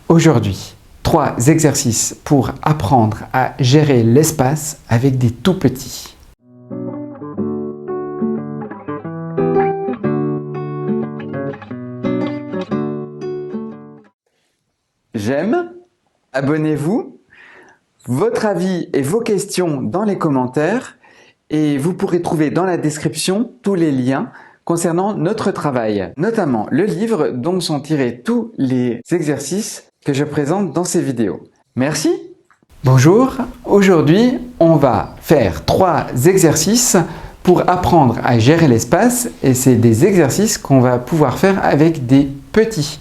Aujourd'hui, 3 exercices pour apprendre à gérer l'espace avec des tout petits. J'aime, abonnez-vous, votre avis et vos questions dans les commentaires et vous pourrez trouver dans la description tous les liens concernant notre travail, notamment le livre dont sont tirés tous les exercices que je présente dans ces vidéos. Merci. Bonjour, aujourd'hui on va faire 3 exercices pour apprendre à gérer l'espace et c'est des exercices qu'on va pouvoir faire avec des petits,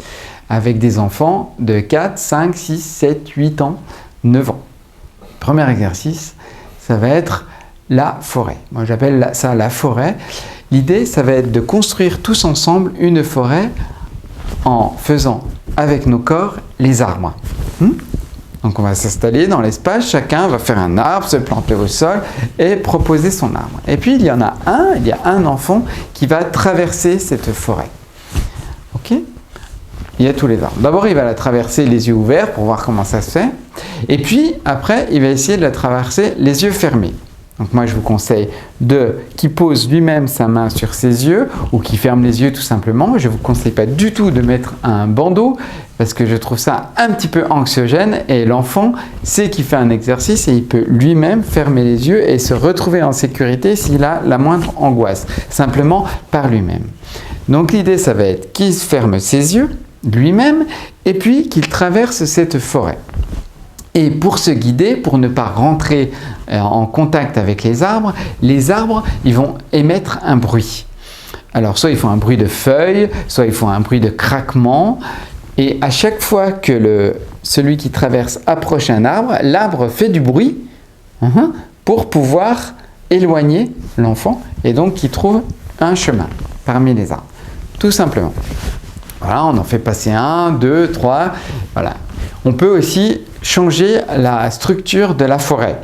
avec des enfants de 4, 5, 6, 7, 8 ans, 9 ans. Premier exercice, ça va être la forêt. Moi j'appelle ça la forêt. L'idée, ça va être de construire tous ensemble une forêt en faisant avec nos corps les arbres. Donc on va s'installer dans l'espace, chacun va faire un arbre, se planter au sol et proposer son arbre. Et puis il y a un enfant qui va traverser cette forêt. Ok ? Il y a tous les arbres. D'abord, il va la traverser les yeux ouverts pour voir comment ça se fait. Et puis après, il va essayer de la traverser les yeux fermés. Donc moi, je vous conseille qu'il pose lui-même sa main sur ses yeux ou qu'il ferme les yeux tout simplement. Je ne vous conseille pas du tout de mettre un bandeau parce que je trouve ça un petit peu anxiogène et l'enfant sait qu'il fait un exercice et il peut lui-même fermer les yeux et se retrouver en sécurité s'il a la moindre angoisse, simplement par lui-même. Donc l'idée, ça va être qu'il se ferme ses yeux lui-même et puis qu'il traverse cette forêt. Et pour se guider, pour ne pas rentrer en contact avec les arbres, ils vont émettre un bruit. Alors soit ils font un bruit de feuilles, soit ils font un bruit de craquement. Et à chaque fois que celui qui traverse approche un arbre, l'arbre fait du bruit pour pouvoir éloigner l'enfant et donc qu'il trouve un chemin parmi les arbres. Tout simplement. Voilà, on en fait passer 1, 2, 3. Voilà. On peut aussi changer la structure de la forêt,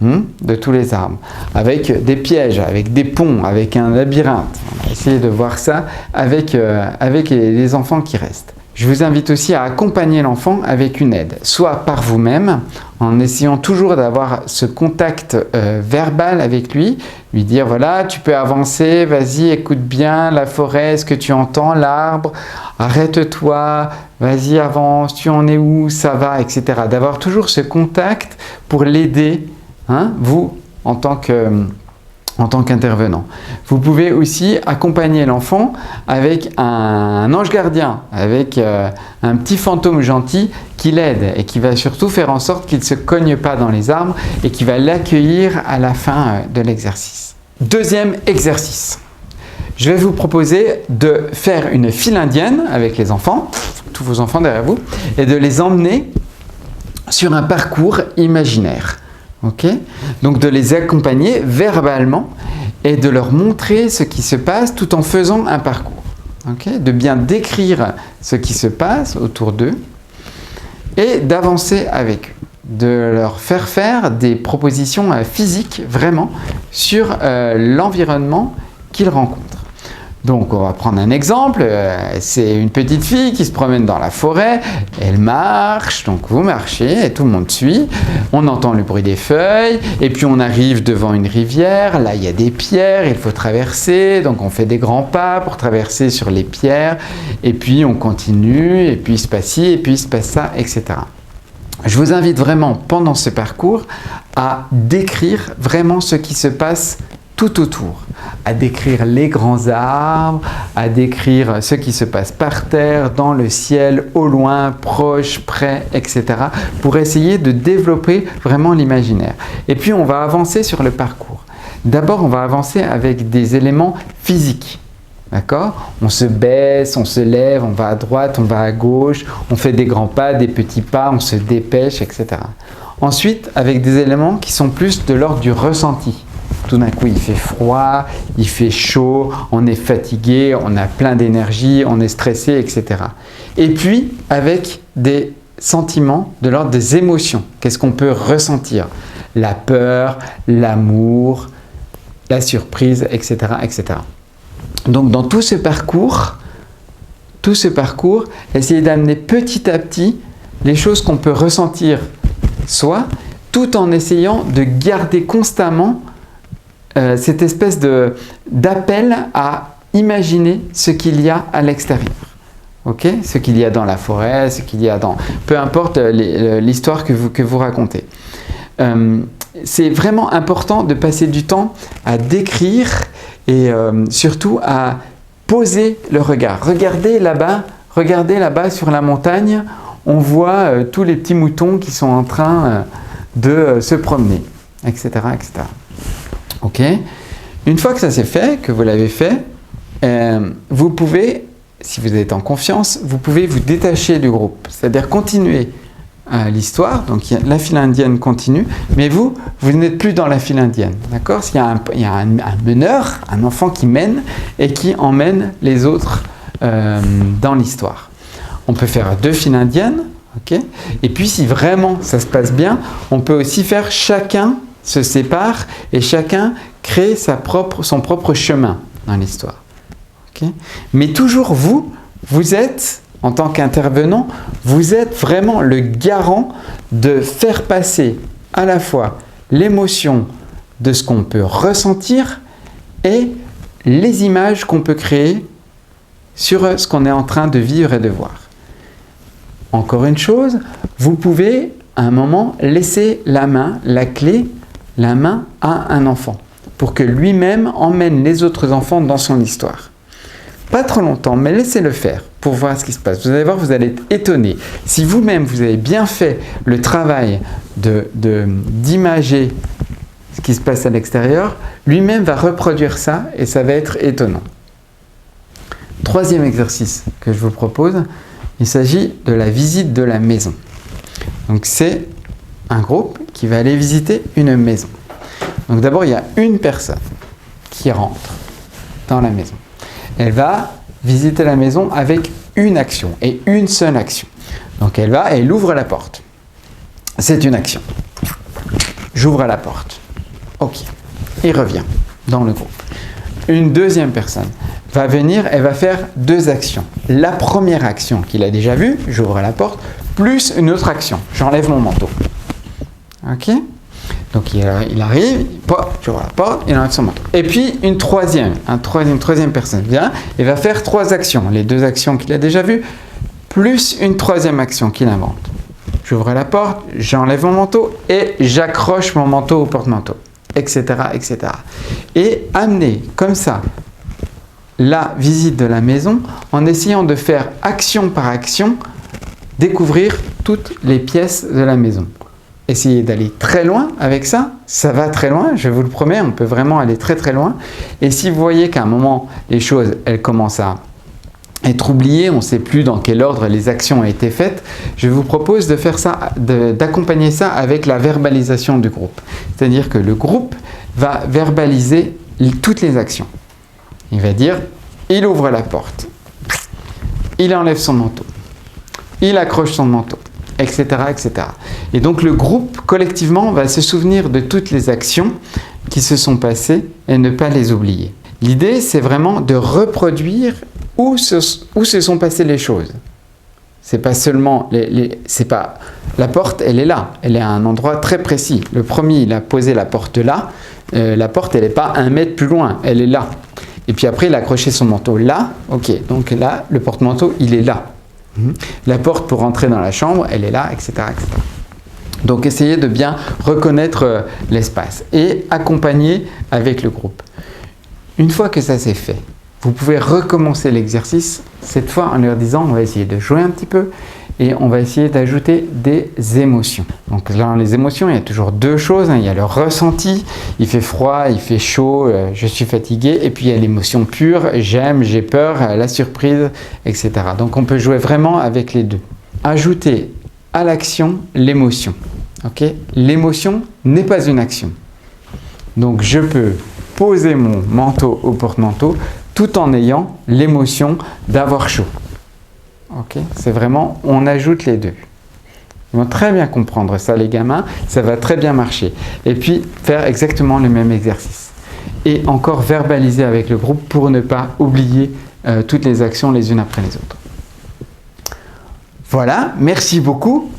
de tous les arbres, avec des pièges, avec des ponts, avec un labyrinthe. On va essayer de voir ça avec les enfants qui restent. Je vous invite aussi à accompagner l'enfant avec une aide, soit par vous-même, en essayant toujours d'avoir ce contact verbal avec lui dire voilà, tu peux avancer, vas-y, écoute bien la forêt, est-ce que tu entends l'arbre, arrête-toi, vas-y, avance, tu en es où, ça va, etc. D'avoir toujours ce contact pour l'aider, vous, en tant qu'intervenant. Vous pouvez aussi accompagner l'enfant avec un ange gardien, avec un petit fantôme gentil qui l'aide et qui va surtout faire en sorte qu'il ne se cogne pas dans les arbres et qui va l'accueillir à la fin de l'exercice. Deuxième exercice. Je vais vous proposer de faire une file indienne avec les enfants, tous vos enfants derrière vous, et de les emmener sur un parcours imaginaire. Okay ? Donc de les accompagner verbalement et de leur montrer ce qui se passe tout en faisant un parcours. Okay ? De bien décrire ce qui se passe autour d'eux et d'avancer avec eux. De leur faire des propositions physiques vraiment sur l'environnement qu'ils rencontrent. Donc on va prendre un exemple, c'est une petite fille qui se promène dans la forêt, elle marche, donc vous marchez et tout le monde suit, on entend le bruit des feuilles et puis on arrive devant une rivière, là il y a des pierres, il faut traverser, donc on fait des grands pas pour traverser sur les pierres et puis on continue et puis il se passe ci et puis il se passe ça, etc. Je vous invite vraiment pendant ce parcours à décrire vraiment ce qui se passe tout autour, à décrire les grands arbres, à décrire ce qui se passe par terre, dans le ciel, au loin, proche, près, etc. pour essayer de développer vraiment l'imaginaire. Et puis on va avancer sur le parcours. D'abord, on va avancer avec des éléments physiques. D'accord ? On se baisse, on se lève, on va à droite, on va à gauche, on fait des grands pas, des petits pas, on se dépêche, etc. Ensuite, avec des éléments qui sont plus de l'ordre du ressenti. Tout d'un coup, il fait froid, il fait chaud, on est fatigué, on a plein d'énergie, on est stressé, etc. Et puis, avec des sentiments de l'ordre des émotions. Qu'est-ce qu'on peut ressentir? La peur, l'amour, la surprise, etc., etc. Donc, dans tout ce parcours, essayez d'amener petit à petit les choses qu'on peut ressentir soi, tout en essayant de garder constamment cette espèce d'appel à imaginer ce qu'il y a à l'extérieur. Okay? Ce qu'il y a dans la forêt, ce qu'il y a dans... Peu importe l'histoire que vous racontez. C'est vraiment important de passer du temps à décrire et surtout à poser le regard. Regardez là-bas sur la montagne, on voit tous les petits moutons qui sont en train de se promener, etc. etc. Ok? Une fois que ça c'est fait, que vous l'avez fait, vous pouvez, si vous êtes en confiance, vous pouvez vous détacher du groupe, c'est-à-dire continuer l'histoire. Donc la file indienne continue, mais vous n'êtes plus dans la file indienne, d'accord? Il y a un meneur, un enfant qui mène et qui emmène les autres dans l'histoire. On peut faire 2 files indiennes, ok? Et puis si vraiment ça se passe bien, on peut aussi faire chacun se sépare et chacun crée son propre chemin dans l'histoire. Okay? Mais toujours vous êtes, en tant qu'intervenant, vous êtes vraiment le garant de faire passer à la fois l'émotion de ce qu'on peut ressentir et les images qu'on peut créer sur ce qu'on est en train de vivre et de voir. Encore une chose, vous pouvez à un moment laisser la main à un enfant pour que lui-même emmène les autres enfants dans son histoire. Pas trop longtemps, mais laissez-le faire pour voir ce qui se passe. Vous allez voir, vous allez être étonné. Si vous-même, vous avez bien fait le travail d'imager ce qui se passe à l'extérieur, lui-même va reproduire ça et ça va être étonnant. 3e exercice que je vous propose, il s'agit de la visite de la maison. Donc c'est un groupe qui va aller visiter une maison. Donc d'abord, il y a une personne qui rentre dans la maison. Elle va visiter la maison avec une action et une seule action. Donc elle ouvre la porte. C'est une action. J'ouvre la porte. Ok. Il revient dans le groupe. Une deuxième personne va venir, elle va faire 2 actions. La première action qu'il a déjà vue, j'ouvre la porte, plus une autre action. J'enlève mon manteau. Ok? Donc il arrive, j'ouvre la porte, il enlève son manteau. Et puis une troisième personne vient et va faire 3 actions. Les 2 actions qu'il a déjà vues, plus une 3e action qu'il invente. J'ouvre la porte, j'enlève mon manteau et j'accroche mon manteau au porte-manteau, etc., etc. Et amener comme ça la visite de la maison en essayant de faire action par action, découvrir toutes les pièces de la maison. Essayez d'aller très loin avec ça, ça va très loin, je vous le promets, on peut vraiment aller très très loin. Et si vous voyez qu'à un moment, les choses, elles commencent à être oubliées, on ne sait plus dans quel ordre les actions ont été faites, je vous propose de faire ça, d'accompagner ça avec la verbalisation du groupe. C'est-à-dire que le groupe va verbaliser toutes les actions. Il va dire, il ouvre la porte, il enlève son manteau, il accroche son manteau, etc., etc. Et donc le groupe, collectivement, va se souvenir de toutes les actions qui se sont passées et ne pas les oublier. L'idée, c'est vraiment de reproduire où se sont passées les choses. C'est pas seulement... la porte, elle est là. Elle est à un endroit très précis. Le premier, il a posé la porte là. La porte, elle n'est pas 1 mètre plus loin. Elle est là. Et puis après, il a accroché son manteau là. Ok, donc là, le porte-manteau, il est là. La porte pour rentrer dans la chambre, elle est là, etc., etc. Donc, essayez de bien reconnaître l'espace et accompagner avec le groupe. Une fois que ça c'est fait, vous pouvez recommencer l'exercice, cette fois en leur disant, on va essayer de jouer un petit peu et on va essayer d'ajouter des émotions. Donc dans les émotions, il y a toujours 2 choses. Il y a le ressenti, il fait froid, il fait chaud, je suis fatigué. Et puis il y a l'émotion pure, j'aime, j'ai peur, la surprise, etc. Donc on peut jouer vraiment avec les 2. Ajouter à l'action l'émotion. Okay? L'émotion n'est pas une action. Donc je peux poser mon manteau au porte-manteau tout en ayant l'émotion d'avoir chaud. Okay? C'est vraiment, on ajoute les 2. Ils vont très bien comprendre ça, les gamins, ça va très bien marcher. Et puis, faire exactement le même exercice. Et encore verbaliser avec le groupe pour ne pas oublier toutes les actions les unes après les autres. Voilà, merci beaucoup.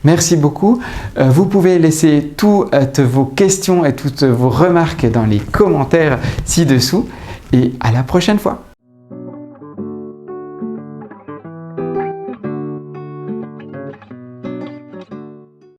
Merci beaucoup. Vous pouvez laisser toutes vos questions et toutes vos remarques dans les commentaires ci-dessous. Et à la prochaine fois.